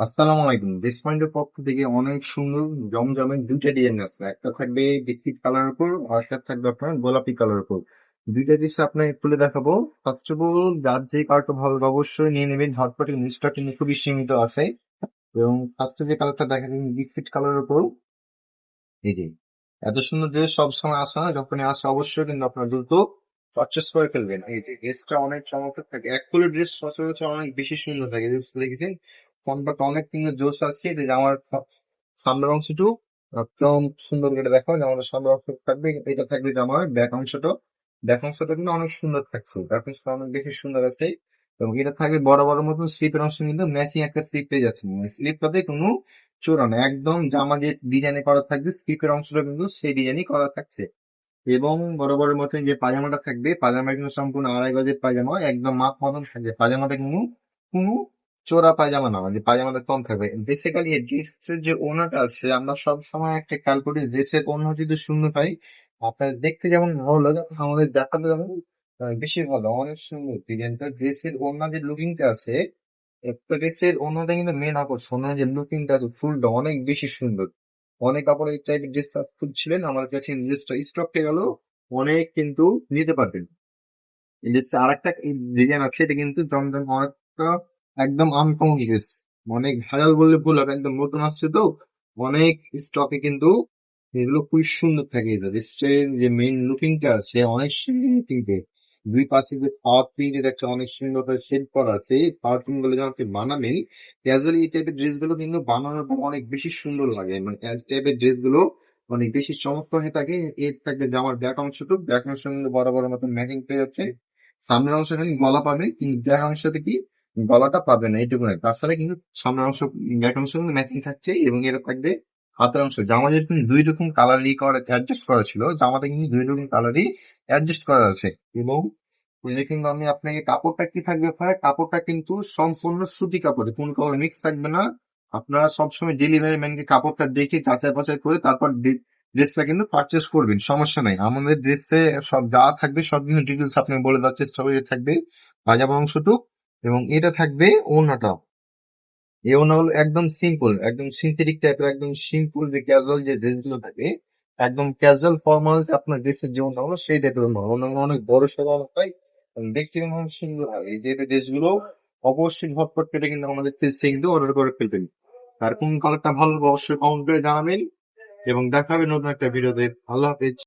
আসসালামু আলাইকুম। ড্রেস পয়েন্টের পক্ষ থেকে অনেক সুন্দর জমজমে দুইটা ডিজাইন আছে। একটা থাকবে বিস্কিট কালার উপর, আর একটা থাকবে আপনার গোলাপি কালার উপর। দুইটা ড্রেস আপনাকে খুলে দেখাবো। ফার্স্ট অফ অল, যার যে কালারটা ভালো লাগবে অবশ্যই নিয়ে নেবেন। ঝটপটে জিনিসটা কিন্তু খুবই সীমিত আছে। এবং ফার্স্টে যে কালারটা দেখাবেন বিস্কিট কালারের উপর, এই যে এত সুন্দর ড্রেস সবসময় আসে না, যখনই আসে অবশ্যই কিন্তু আপনার দ্রুত পারচেস করে ফেলবেন। এই যে ড্রেসটা অনেক চমৎকার থাকে, এক ফুলের ড্রেস সচরাচর অনেক বেশি সুন্দর থাকে। ড্রেস দেখেছেন ফোনটা অনেক কিন্তু জোস আছে। এই যে আমার সামনের অংশটু একদম সুন্দর করে দেখো, যে আমাদের সামনের অংশ থাকবে, এটা থাকবে যে আমার ব্যাক অংশটা কিন্তু অনেক সুন্দর থাকছে, ব্যাক অংশটা অনেক বেশি সুন্দর আছে। এবং এটা থাকবে বড় বড় মতন স্লিপের অংশ, কিন্তু ম্যাচিং একটা স্লিপ পেয়ে যাচ্ছে। স্লিপটাতে কোনো চোরানো একদম জামা যে ডিজাইনে করা থাকবে, স্লিপের অংশটা কিন্তু সেই ডিজাইনই করা থাকছে। এবং বরাবরের মতো যে পাজামাটা থাকবে, পাজামা কিন্তু সম্পূর্ণ আড়াই গজের পাজামা, একদম মাপ মতন থাকবে পাজামাটা, কিন্তু কোনো চোরা পাজামা না, যে পাজামাটা কম থাকবে। বেসিক্যালি এই ড্রেসের যে ওনাটা আছে, আমরা সব সময় একটা খেয়াল করি, ড্রেসের ওড়না যদি সুন্দর হয়, আপনার দেখতে যেমন ভালো লাগে, আমাদের দেখাতে যেমন বেশি ভালো, অনেক সুন্দর ডিজাইনটা। ড্রেসের ওড়না যে লুকিংটা আছে, একটা ড্রেসের ওড়নাটা কিন্তু মেন আকর্ষণ, ওড়নার যে লুকিংটা আছে ফুলটা অনেক বেশি সুন্দর। অনেক কাপড় এই টাইপের ড্রেস খুঁজছিলেন, আমার কাছে ড্রেসটা স্টক পেয়ে গেল, অনেক কিন্তু নিতে পারবেন। এই ড্রেসটা আর একটা ডিজাইন আছে, এটা কিন্তু জমজম অনেকটা একদম আনকমন ড্রেস, অনেক ভাইরাল বললে ভুল হবে, একদম নতুন আসছে তো অনেক স্টকে কিন্তু এগুলো খুবই সুন্দর থাকে। এটা ড্রেসের যে মেইন লুকিংটা আছে অনেক সুন্দর লুকিং, দুই পাশে যে পাওয়ার প্রিন্টের একটা অনেক সুন্দর করে শেড করা আছে, পাওয়ার প্রিন্ট গুলো যখন আপনি বানাবেন, ক্যাজুয়ালি এই টাইপের ড্রেস গুলো কিন্তু বানানোর পর অনেক বেশি সুন্দর লাগে, মানে এই টাইপের ড্রেস গুলো অনেক বেশি চমৎকার হয়ে থাকে। এর থাকবে জামার ব্যাক অংশ কিন্তু বড় বড় মতো ম্যাচিং পেয়ে যাচ্ছে। সামনের অংশ কিন্তু গলা পাবে, কিন্তু ব্যাক অংশতে কি গলাটা পাবে না, এইটুকু নয়। তাছাড়া কিন্তু সামনের অংশ ব্যাক অংশ কিন্তু ম্যাচিং থাকছে। এবং এটা থাকবে হাতের অংশ। জামাদের কিন্তু দুই রকম কালারই করা অ্যাডজাস্ট করা ছিল, জামাতে কিন্তু দুই রকম কালারই অ্যাডজাস্ট করা আছে। এবং এটা কিন্তু আমি আপনাকে কাপড়টা কি থাকবে ওখানে, কাপড়টা কিন্তু সম্পূর্ণ সুতি কাপড়ে, কোন কাপড় মিক্স থাকবে না। আপনারা সবসময় ডেলিভারি ম্যানকে কাপড়টা দেখে যাচাই বাছাই করে তারপর ড্রেসটা কিন্তু পারচেস করবেন, সমস্যা নাই। আমাদের ড্রেসে সব যা থাকবে সব কিন্তু ডিটেলস আপনি বলে দেওয়ার চেষ্টা করে। থাকবে পাজামা অংশটুক, এবং এটা থাকবে ওড়নাটা। এই ওড়না হলো একদম সিম্পল, একদম সিনথেটিক টাইপের, একদম সিম্পল যে ক্যাজুয়াল যে ড্রেসগুলো থাকে, একদম ক্যাজুয়াল ফর্মাল আপনার ড্রেসের যে ওড়না হলো সেই টাইপের ওড়না। ওড়নাগুলো অনেক বড় সড়ো হয়, দেখতে কিন্তু অনেক সুন্দর হয়। এই যে ড্রেসগুলো অবশ্যই ঝটপট কেটে কিন্তু আমাদের পেজে কিন্তু অর্ডার করে ফেলবেন। আর কোন কালারটা ভালো লাগবে অবশ্যই কমেন্ট করে জানাবেন। এবং দেখা হবে নতুন একটা ভিডিওতে। আল্লাহ হাফেজ।